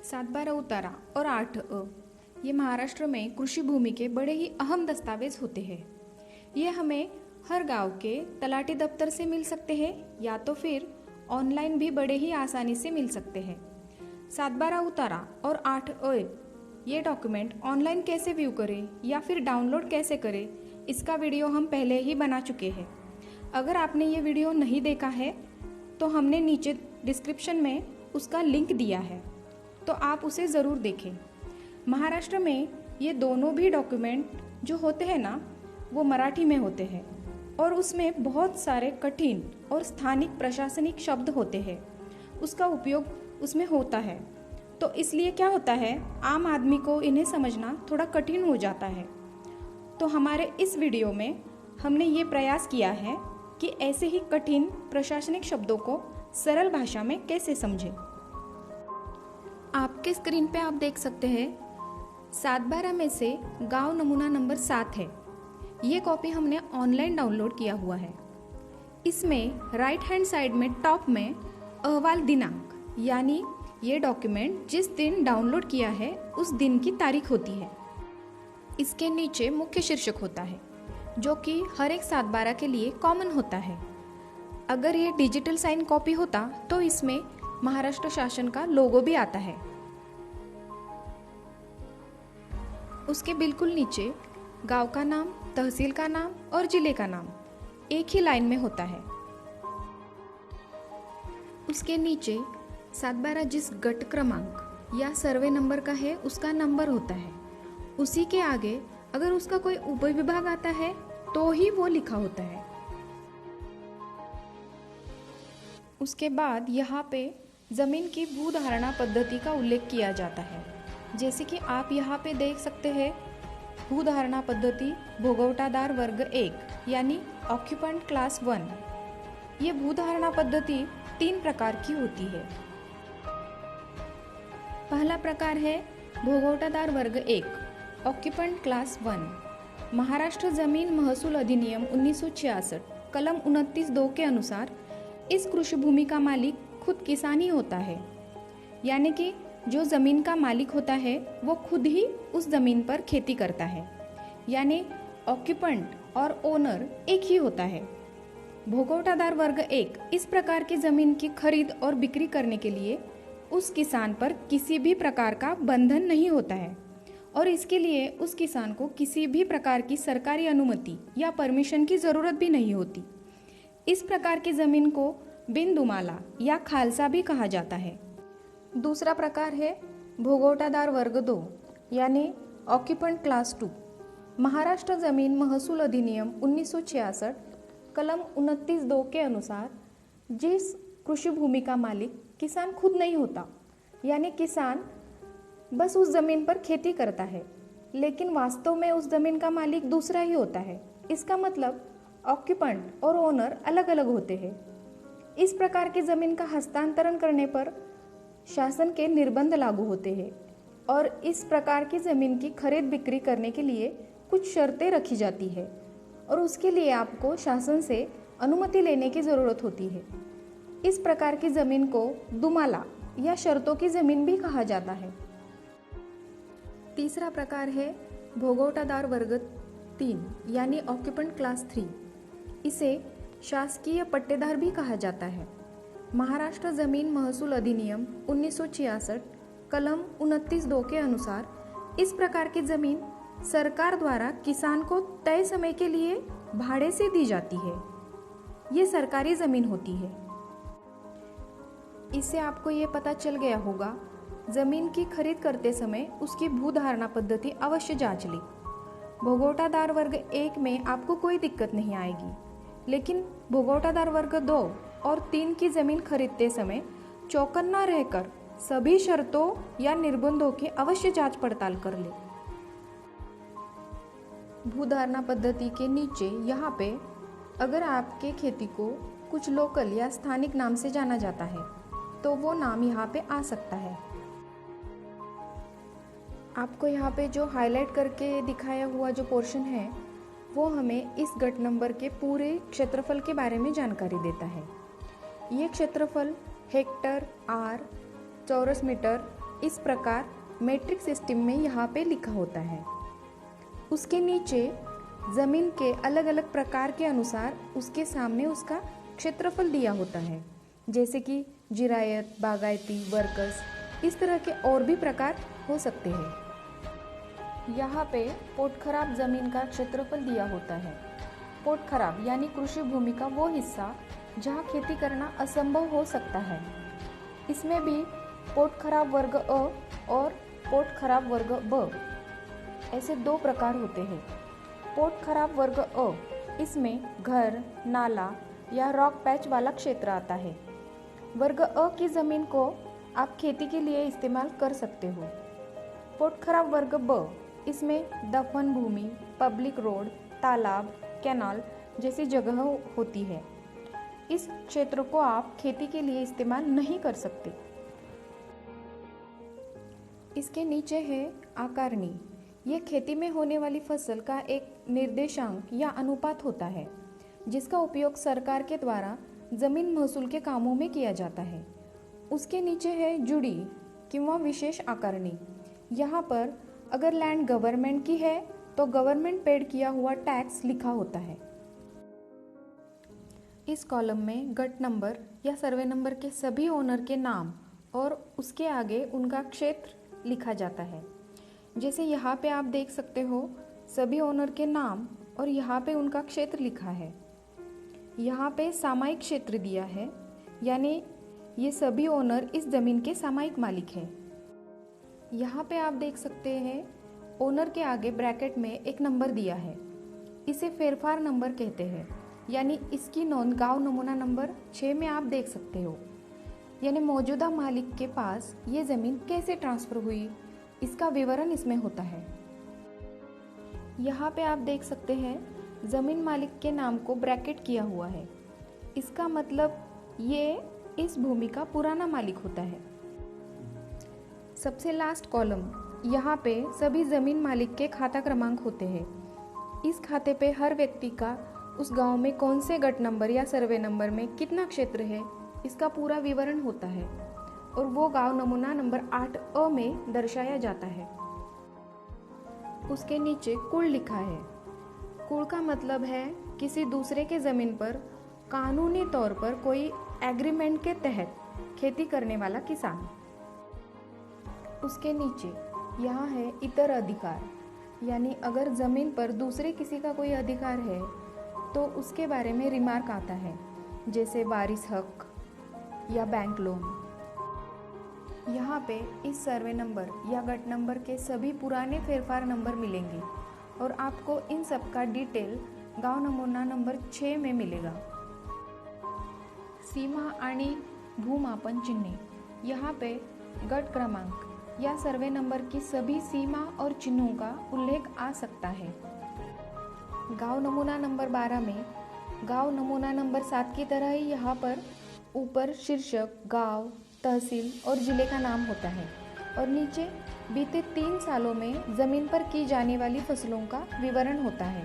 7/12 उतारा और 8 ये महाराष्ट्र में कृषि भूमि के बड़े ही अहम दस्तावेज होते हैं। ये हमें हर गांव के तलाठी दफ्तर से मिल सकते हैं या तो फिर ऑनलाइन भी बड़े ही आसानी से मिल सकते हैं। 7/12 उतारा और 8 ये डॉक्यूमेंट ऑनलाइन कैसे व्यू करें या फिर डाउनलोड कैसे करें, इसका वीडियो हम पहले ही बना चुके हैं। अगर आपने ये वीडियो नहीं देखा है तो हमने नीचे डिस्क्रिप्शन में उसका लिंक दिया है, तो आप उसे ज़रूर देखें। महाराष्ट्र में ये दोनों भी डॉक्यूमेंट जो होते हैं ना, वो मराठी में होते हैं और उसमें बहुत सारे कठिन और स्थानिक प्रशासनिक शब्द होते हैं, उसका उपयोग उसमें होता है। तो इसलिए क्या होता है, आम आदमी को इन्हें समझना थोड़ा कठिन हो जाता है। तो हमारे इस वीडियो में हमने ये प्रयास किया है कि ऐसे ही कठिन प्रशासनिक शब्दों को सरल भाषा में कैसे समझें। आपके स्क्रीन पे आप देख सकते हैं 7/12 में से गांव नमूना नंबर 7 है। ये कॉपी हमने ऑनलाइन डाउनलोड किया हुआ है। इसमें राइट हैंड साइड में टॉप में अहवाल दिनांक, यानी ये डॉक्यूमेंट जिस दिन डाउनलोड किया है उस दिन की तारीख होती है। इसके नीचे मुख्य शीर्षक होता है जो कि हर एक 7/12 के लिए कॉमन होता है। अगर ये डिजिटल साइन कॉपी होता तो इसमें महाराष्ट्र शासन का लोगो भी आता है। उसके बिल्कुल नीचे गांव का नाम, तहसील का नाम और जिले का नाम एक ही लाइन में होता है। उसके नीचे 7/12 जिस गट क्रमांक या सर्वे नंबर का है उसका नंबर होता है। उसी के आगे अगर उसका कोई उपविभाग आता है तो ही वो लिखा होता है। उसके बाद यहाँ पे जमीन की भूधारणा पद्धति का उल्लेख किया जाता है। जैसे कि आप यहाँ पे देख सकते हैं, भूधारणा पद्धति भोगवटादार वर्ग 1 यानी ऑक्यूपेंट क्लास 1। ये भूधारणा पद्धति 3 प्रकार की होती है। पहला प्रकार है भोगवटादार वर्ग 1 ऑक्यूपेंट क्लास 1। महाराष्ट्र जमीन महसूल अधिनियम 1966 कलम 29(2) के अनुसार इस कृषि भूमि का मालिक खुद किसान ही होता है, यानी कि जो जमीन का मालिक होता है वो खुद ही उस जमीन पर खेती करता है, यानी ऑक्यूपेंट और ओनर एक ही होता है। भोगवटादार वर्ग 1 इस प्रकार की जमीन की खरीद और बिक्री करने के लिए उस किसान पर किसी भी प्रकार का बंधन नहीं होता है और इसके लिए उस किसान को किसी भी प्रकार की सरकारी अनुमति या परमिशन की जरूरत भी नहीं होती। इस प्रकार की जमीन को बिनदुमाला या खालसा भी कहा जाता है। दूसरा प्रकार है भोगवटादार वर्ग 2 यानी ऑक्यूपेंट क्लास 2। महाराष्ट्र जमीन महसूल अधिनियम 1966 कलम 29(2) के अनुसार जिस कृषि भूमि का मालिक किसान खुद नहीं होता, यानी किसान बस उस जमीन पर खेती करता है लेकिन वास्तव में उस जमीन का मालिक दूसरा ही होता है। इसका मतलब ऑक्यूपेंट और ओनर अलग अलग होते हैं। इस प्रकार की जमीन का हस्तांतरण करने पर शासन के निर्बंध लागू होते हैं और इस प्रकार की जमीन की खरीद बिक्री करने के लिए कुछ शर्तें रखी जाती है और उसके लिए आपको शासन से अनुमति लेने की जरूरत होती है। इस प्रकार की जमीन को दुमाला या शर्तों की जमीन भी कहा जाता है। तीसरा प्रकार है भोगवटादार वर्ग 3 यानी ऑक्यूपेंट क्लास 3। इसे शासकीय पट्टेदार भी कहा जाता है। महाराष्ट्र जमीन महसूल अधिनियम 1966 कलम 29(2) के अनुसार इस प्रकार की जमीन सरकार द्वारा किसान को तय समय के लिए भाड़े से दी जाती है। ये सरकारी जमीन होती है। इससे आपको ये पता चल गया होगा, जमीन की खरीद करते समय उसकी भूधारणा पद्धति अवश्य जांच ली। भोगवटादार वर्ग 1 में आपको कोई दिक्कत नहीं आएगी, लेकिन भोगवटादार वर्ग 2 और 3 की जमीन खरीदते समय चौकन्ना रहकर सभी शर्तों या निर्बंधों की अवश्य जांच पड़ताल कर ले। भूधारणा पद्धति के नीचे यहाँ पे अगर आपके खेती को कुछ लोकल या स्थानिक नाम से जाना जाता है तो वो नाम यहाँ पे आ सकता है। आपको यहाँ पे जो हाईलाइट करके दिखाया हुआ जो पोर्शन है वो हमें इस गट नंबर के पूरे क्षेत्रफल के बारे में जानकारी देता है। ये क्षेत्रफल हेक्टर, आर, चौरस मीटर, इस प्रकार मैट्रिक सिस्टम में यहाँ पे लिखा होता है। उसके नीचे ज़मीन के अलग अलग प्रकार के अनुसार उसके सामने उसका क्षेत्रफल दिया होता है, जैसे कि जिरायत, बागायती, वर्कस, इस तरह के और भी प्रकार हो सकते हैं। यहाँ पे पोटखराब ज़मीन का क्षेत्रफल दिया होता है। पोटखराब यानी कृषि भूमि का वो हिस्सा जहाँ खेती करना असंभव हो सकता है। इसमें भी पोटखराब वर्ग अ और पोटखराब वर्ग ब ऐसे दो प्रकार होते हैं। पोटखराब वर्ग अ, इसमें घर, नाला या रॉक पैच वाला क्षेत्र आता है। वर्ग अ की ज़मीन को आप खेती के लिए इस्तेमाल कर सकते हो। पोटखराब वर्ग ब, इसमें दफन भूमि, पब्लिक रोड, तालाब, कैनाल जैसी जगह होती है। इस क्षेत्र को आप खेती के लिए इस्तेमाल नहीं कर सकते। इसके नीचे है आकारणी। यह खेती में होने वाली फसल का एक निर्देशांक या अनुपात होता है, जिसका उपयोग सरकार के द्वारा जमीन महसूल के कामों में किया जाता है। उसके नीचे है जुड़ी किंवा विशेष आकारणी। यहाँ पर अगर लैंड गवर्नमेंट की है तो गवर्नमेंट पेड किया हुआ टैक्स लिखा होता है। इस कॉलम में गट नंबर या सर्वे नंबर के सभी ओनर के नाम और उसके आगे उनका क्षेत्र लिखा जाता है। जैसे यहाँ पे आप देख सकते हो सभी ओनर के नाम और यहाँ पे उनका क्षेत्र लिखा है। यहाँ पे सामायिक क्षेत्र दिया है, यानी ये सभी ओनर इस ज़मीन के सामायिक मालिक हैं। यहाँ पे आप देख सकते हैं ओनर के आगे ब्रैकेट में एक नंबर दिया है। इसे फेरफार नंबर कहते हैं, यानी इसकी नोंद गांव नमूना नंबर 6 में आप देख सकते हो। यानी मौजूदा मालिक के पास ये ज़मीन कैसे ट्रांसफ़र हुई, इसका विवरण इसमें होता है। यहाँ पे आप देख सकते हैं ज़मीन मालिक के नाम को ब्रैकेट किया हुआ है। इसका मतलब ये इस भूमि का पुराना मालिक होता है। सबसे लास्ट कॉलम, यहाँ पे सभी ज़मीन मालिक के खाता क्रमांक होते हैं। इस खाते पे हर व्यक्ति का उस गांव में कौन से गट नंबर या सर्वे नंबर में कितना क्षेत्र है, इसका पूरा विवरण होता है और वो गांव नमूना नंबर 8A में दर्शाया जाता है। उसके नीचे कुल लिखा है। कुल का मतलब है किसी दूसरे के ज़मीन पर कानूनी तौर पर कोई एग्रीमेंट के तहत खेती करने वाला किसान। उसके नीचे यहाँ है इतर अधिकार, यानी अगर ज़मीन पर दूसरे किसी का कोई अधिकार है तो उसके बारे में रिमार्क आता है, जैसे वारिस हक या बैंक लोन। यहाँ पे इस सर्वे नंबर या गट नंबर के सभी पुराने फेरफार नंबर मिलेंगे और आपको इन सब का डिटेल गांव नमूना नंबर 6 में मिलेगा। सीमा आणि भूमापन चिन्हे, यहाँ पे गट क्रमांक या सर्वे नंबर की सभी सीमा और चिन्हों का उल्लेख आ सकता है। गांव नमूना नंबर 12 में गांव नमूना नंबर 7 की तरह ही यहाँ पर ऊपर शीर्षक, गांव, तहसील और जिले का नाम होता है और नीचे बीते 3 सालों में ज़मीन पर की जाने वाली फसलों का विवरण होता है।